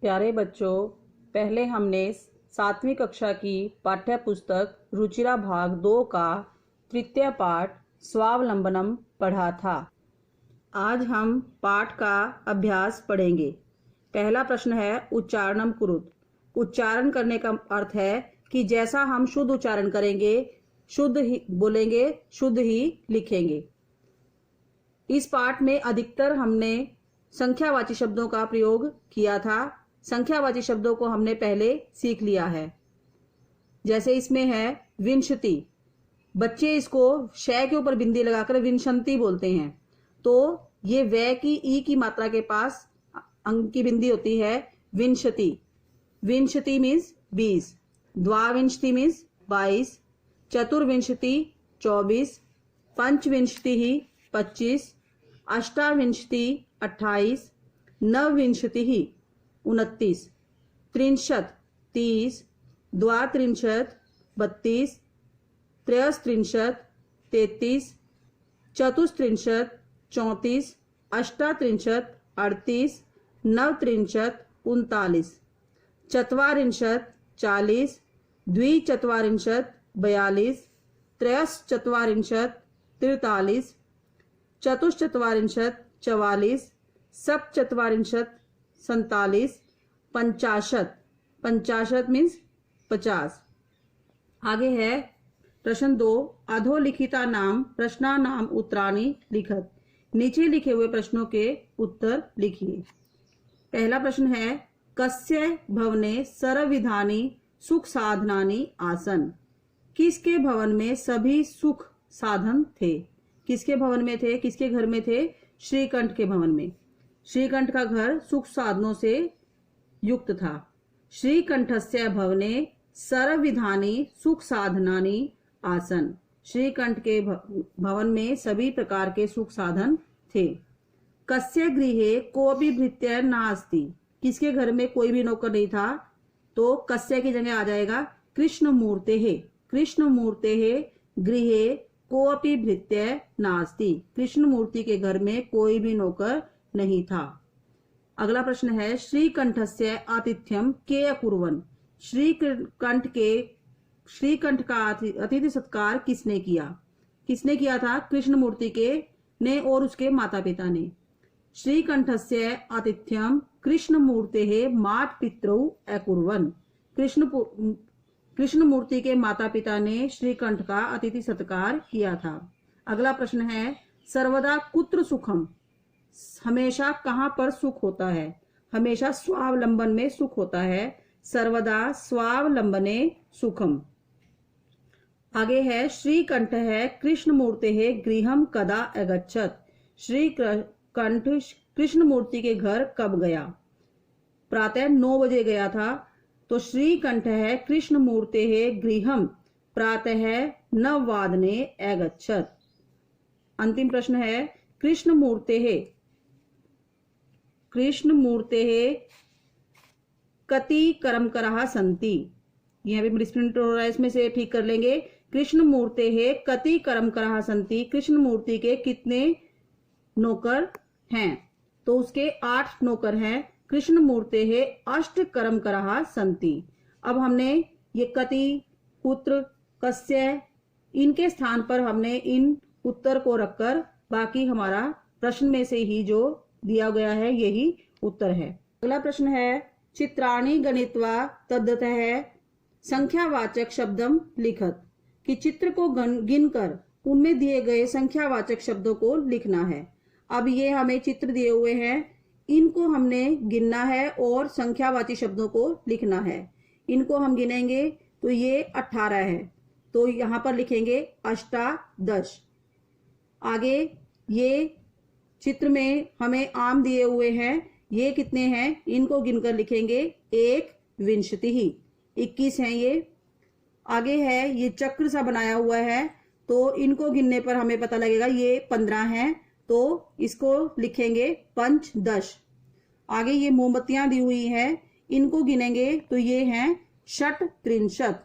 प्यारे बच्चों, पहले हमने 7वीं कक्षा की पाठ्य पुस्तक रुचिरा भाग 2 का तृतीय पाठ स्वावलंबनम पढ़ा था। आज हम पाठ का अभ्यास पढ़ेंगे। पहला प्रश्न है उच्चारणम कुरुत। उच्चारण करने का अर्थ है कि जैसा हम शुद्ध उच्चारण करेंगे, शुद्ध ही बोलेंगे, शुद्ध ही लिखेंगे। इस पाठ में अधिकतर हमने संख्यावाची शब्दों का प्रयोग किया था। संख्यावाची शब्दों को हमने पहले सीख लिया है। जैसे इसमें है विंशति। बच्चे इसको शय के ऊपर बिंदी लगाकर विंशंति बोलते हैं। तो ये व की ई की मात्रा के पास अंक की बिंदी होती है विंशति। विंशति मीन्स 20, द्वाविंशति मीन्स 22, चतुर्विंशति 24, पंचविंशति ही 25, अष्टाविंशति 28, नवविंशति ही 29, त्रिंशत 30, द्वात्रिंशत 32, त्रयस्त्रिंशत 33, चतुस्त्रिंशत 34, अष्टात्रिंशत 38, नवत्रिंशत 39, चत्वारिंशत 40, द्विचत्वारिंशत 42, त्रयश्चत्वारिंशत 43, चतुश्चत्वारिंशत 44, सप्तचत्वारिंशत 47, पंचाशत। पंचाशत मीन्स 50। आगे है प्रश्न 2। अधोलिखिता नाम प्रश्ना नाम उत्तराणी लिखत। नीचे लिखे हुए प्रश्नों के उत्तर लिखिए। पहला प्रश्न है कस्य भवने सर्वविधानि सुख साधनानि आसन। किसके भवन में सभी सुख साधन थे? किसके भवन में थे? किसके घर में थे? श्रीकंठ के भवन में। श्रीकंठ का घर सुख साधनों से युक्त था। श्रीकंठस्य भवने सर्वविधानि सुख साधनानि आसन। श्रीकंठ के भवन में सभी प्रकार के सुख साधन थे। कस्य गृहे कोऽपि भृत्य नास्ति। किसके घर में कोई भी नौकर नहीं था? तो कस्य की जगह आ जाएगा कृष्णमूर्तेः। कृष्णमूर्तेः गृहे कोऽपि भृत्य नास्ति। कृष्ण मूर्ति के घर में कोई भी नौकर नहीं था। अगला प्रश्न है श्रीकंठस्य आतिथ्यम के अकुर्वन्। श्रीकंठ का अतिथि सत्कार किसने किया? किसने किया था? कृष्ण मूर्ति के ने और उसके माता पिता ने। श्रीकंठस्य आतिथ्यम कृष्ण मूर्तेः मातपितरौ अकुर्वन्। कृष्ण मूर्ति के माता पिता ने श्रीकंठ का अतिथि सत्कार किया था। अगला प्रश्न है सर्वदा कुत्र सुखम। हमेशा कहां पर सुख होता है? हमेशा स्वावलंबन में सुख होता है। सर्वदा स्वावलंबने सुखम। आगे है श्रीकंठ है कृष्ण मूर्ति है गृहम कदा अगच्छत। श्रीकंठ कृष्ण मूर्ति के घर कब गया? प्रातः 9 बजे गया था। तो श्रीकंठ है कृष्ण मूर्ति है गृहम प्रातः 9 अगच्छत। अंतिम प्रश्न है कृष्ण मूर्ते कति कर्मकराः सन्ति। यहाँ भी मिसप्रिंट हो रहा है, इसमें से ठीक कर लेंगे। कृष्ण मूर्ते कति कर्मकराः सन्ति। कृष्ण मूर्ति के कितने नौकर हैं? तो उसके 8 नौकर हैं। कृष्ण मूर्ते है अष्ट कर्मकराः सन्ति। अब हमने ये कति, कुत्र, कस्य इनके स्थान पर हमने इन उत्तर को रखकर बाकी हमारा प्रश्न में से ही जो दिया गया है यही उत्तर है। अगला प्रश्न है चित्राणि गणित्वा तद्यतः संख्यावाचक शब्दम लिखत। कि चित्र को गिनकर उनमें दिए गए संख्यावाचक शब्दों को लिखना है। अब ये हमें चित्र दिए हुए हैं, इनको हमने गिनना है और संख्यावाची शब्दों को लिखना है। इनको हम गिनेंगे तो ये 18 है, तो यहाँ पर लिखेंगे अष्टादश। आगे ये चित्र में हमें आम दिए हुए हैं, ये कितने हैं? इनको गिनकर लिखेंगे 1 विंशति ही 21 हैं ये। आगे है ये चक्र सा बनाया हुआ है, तो इनको गिनने पर हमें पता लगेगा ये 15 हैं, तो इसको लिखेंगे पंचदश। आगे ये मोमबत्तियां दी हुई है, इनको गिनेंगे तो ये हैं षट्त्रिंशत।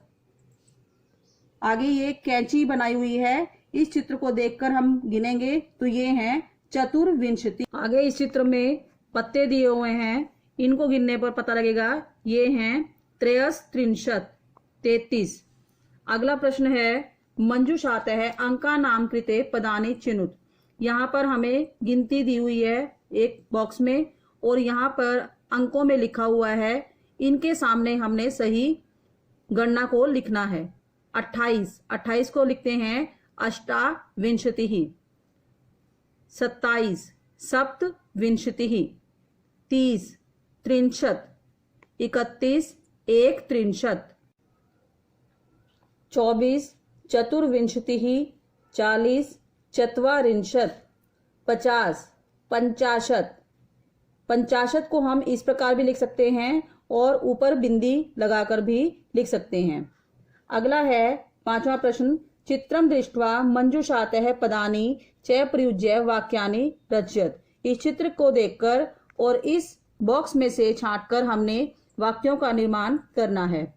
आगे ये कैंची बनाई हुई है, इस चित्र को देखकर हम गिनेंगे तो ये हैं चतुर्विंशति। आगे इस चित्र में पत्ते दिए हुए हैं, इनको गिनने पर पता लगेगा। ये हैं 63, 33। अगला प्रश्न है मंजूषातः अंका नाम कृते पदानि चिनुत। यहाँ पर हमें गिनती दी हुई है एक बॉक्स में और यहाँ पर अंकों में लिखा हुआ है। इनके सामने हमने सही गणना को लिखना है। 28 को लिखते हैं अष्टाविंशतिः। 27 सप्तविंशतिः। 30 त्रिंशत्। 31 एकत्रिंशत्। 24 चतुर्विंशतिः। 40 चत्वारिंशत्। 50 पंचाशत्। 50 को हम इस प्रकार भी लिख सकते हैं और ऊपर बिंदी लगाकर भी लिख सकते हैं। अगला है 5वां प्रश्न, चित्रम दृष्ट्वा मंजूषातः पदानि च प्रयुज्य वाक्यानि रचयत। इस चित्र को देखकर और इस बॉक्स में से छांटकर हमने वाक्यों का निर्माण करना है।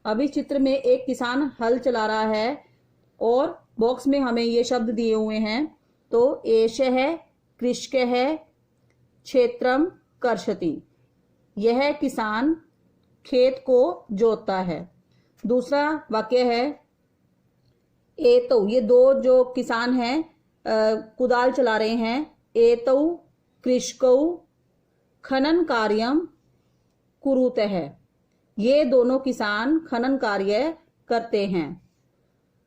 अभी चित्र में एक किसान हल चला रहा है और बॉक्स में हमें ये शब्द दिए हुए हैं। तो एषः कृषकः क्षेत्रम कर्षति। यह किसान खेत को जोतता है। दूसरा वाक्य है एतौ, ये दो जो किसान हैं कुदाल चला रहे हैं। एतौ कृषकौ खनन कार्यम कुरुतः। ये दोनों किसान खनन कार्य करते हैं।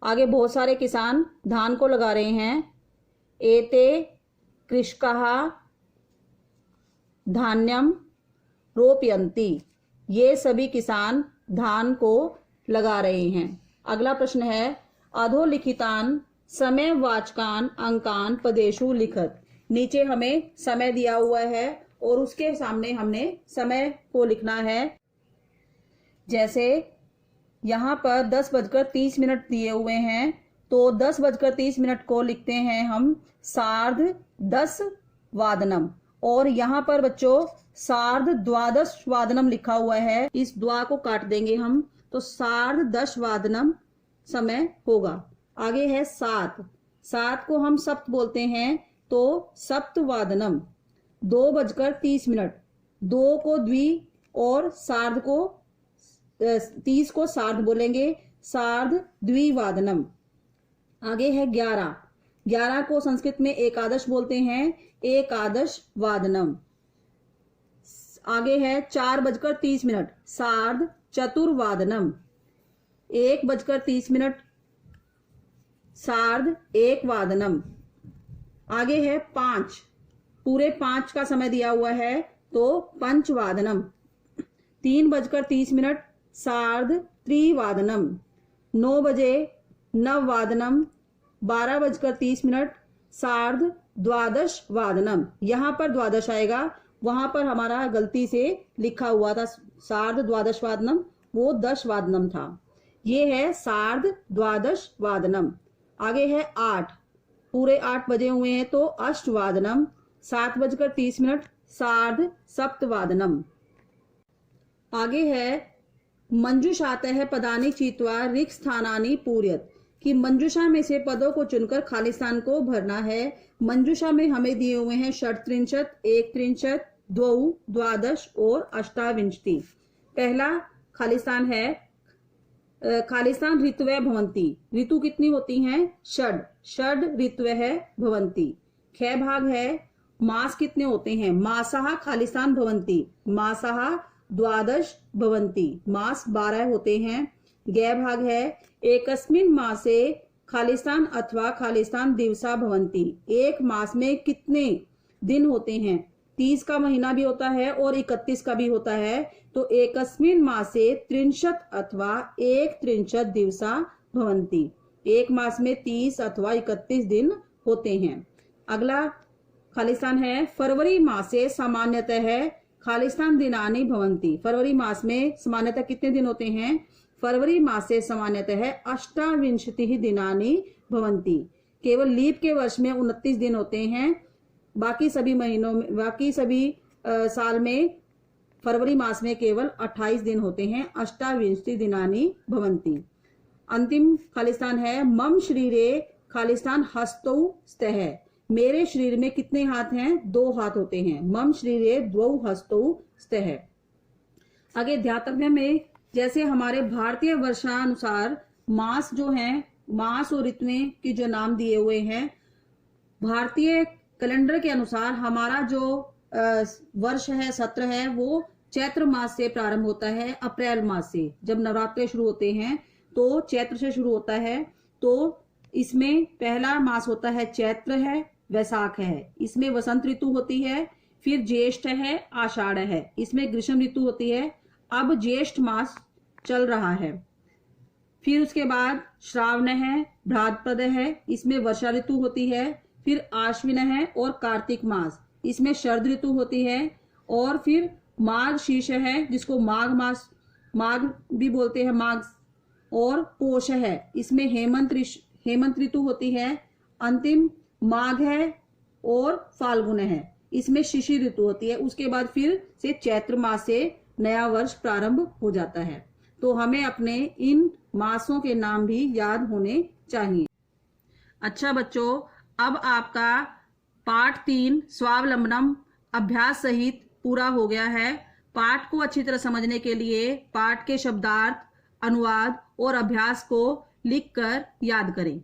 आगे बहुत सारे किसान धान को लगा रहे हैं। एते कृषकाः धान्यम रोपयन्ति। ये सभी किसान धान को लगा रहे हैं। अगला प्रश्न है अधोलिखितान समयवाचकान अंकान पदेषु लिखत। नीचे हमें समय दिया हुआ है और उसके सामने हमने समय को लिखना है। जैसे यहाँ पर 10:30 दिए हुए हैं तो 10:30 को लिखते हैं हम 10:30 और यहाँ पर बच्चों 12:30 लिखा हुआ है। इस द्वा को काट देंगे हम तो 10:30 समय होगा। आगे है 7 को हम सप्त बोलते हैं तो सप्तवादनम। 2:30 2 को द्वि और सार्ध को 30 को सार्ध बोलेंगे, सार्धद्विवादनम। आगे है 11 को संस्कृत में एकादश बोलते हैं, एकादश वादनम। आगे है 4:30 सार्ध चतुर्वादनम। 1:30 सार्ध एक वादनम। आगे है 5, पूरे 5 का समय दिया हुआ है तो पंचवादनम। 3:30 सार्ध त्रिवादनम। 9 बजे नववादनम। 12:30 सार्ध द्वादश वादनम। यहाँ पर द्वादश आएगा, वहां पर हमारा गलती से लिखा हुआ था सार्ध द्वादश वादनम, वो 10 वादनम था। ये है सार्ध द्वादश वादनम। आगे है 8, पूरे 8 बजे हुए हैं तो अष्टवादनम। 7:30 सार्ध सप्तवादनम। आगे है मंजूषातः पदानि चित्वा रिक्त स्थानानि पूरयत, कि मंजूषा में से पदों को चुनकर खाली स्थान को भरना है। मंजूषा में हमें दिए हुए हैं षट्त्रिंशत्, एकत्रिंशत्, द्वौ, द्वादश और अष्टाविंशति। पहला खाली स्थान है खाली स्थान ऋतवः भवन्ति। ऋतु कितनी होती हैं? षड ऋतवः भवन्ति। ख भाग है मास कितने होते हैं? मासः खाली स्थान भवन्ति। मासः द्वादश भवन्ति। मास 12 होते हैं। गै भाग है एकस्मिन् मासे खालिस्तान अथवा खालिस्तान दिवसा भवन्ति। एक मास में कितने दिन होते हैं? 30 का महीना भी होता है और 31 का भी होता है। तो एकस्मिन् मासे 63 अथवा 1 दिवसा भवन्ति। एक मास में 30 अथवा 31 दिन होते हैं। अगला खालिस्तान है फरवरी मासे सामान्यतः खालिस्तान दिनानि भवन्ति। फरवरी मास में सामान्यतः कितने दिन होते हैं? फरवरी मासे सामान्यतः अष्टाविंशतिः दिनानि भवन्ति। केवल लीप के वर्ष में 29 दिन होते हैं। बाकी सभी महीनों में, बाकी सभी साल में फरवरी मास में केवल 28 दिन होते हैं। अष्टाविंशति दिनानि भवन्ति। अंतिम खालिस्तान है मम शरीरे खालिस्तान हस्तौ स्तः। मेरे शरीर में कितने हाथ हैं? 2 हाथ होते हैं। मम शरीरे द्वौ हस्तौ है। आगे ध्यातव्य में, जैसे हमारे भारतीय वर्षानुसार मास जो हैं, मास और ऋतुएं की जो नाम दिए हुए हैं, भारतीय कैलेंडर के अनुसार हमारा जो वर्ष है, सत्र है, वो चैत्र मास से प्रारंभ होता है। अप्रैल मास से जब नवरात्रे शुरू होते हैं तो चैत्र से शुरू होता है। तो इसमें पहला मास होता है चैत्र है, वैशाख है, इसमें वसंत ऋतु होती है। फिर ज्येष्ठ है, आषाढ़ है, इसमें ग्रीष्म ऋतु होती है। अब ज्येष्ठ मास चल रहा है। फिर उसके बाद श्रावण है, भाद्रपद है, इसमें वर्षा ऋतु होती है। फिर आश्विन है और कार्तिक मास, इसमें शरद ऋतु होती है। और फिर माघ शीर्ष है, जिसको माघ मास, माघ भी बोलते हैं, माघ। और पोष है, इसमें हेमंत ऋतु होती है। अंतिम माघ है और फाल्गुन है, इसमें शिशिर ऋतु होती है। उसके बाद फिर से चैत्र मास से नया वर्ष प्रारंभ हो जाता है। तो हमें अपने इन मासों के नाम भी याद होने चाहिए। अच्छा बच्चों, अब आपका पाठ 3 स्वावलंबनम अभ्यास सहित पूरा हो गया है। पाठ को अच्छी तरह समझने के लिए पाठ के शब्दार्थ, अनुवाद और अभ्यास को लिखकर याद करें।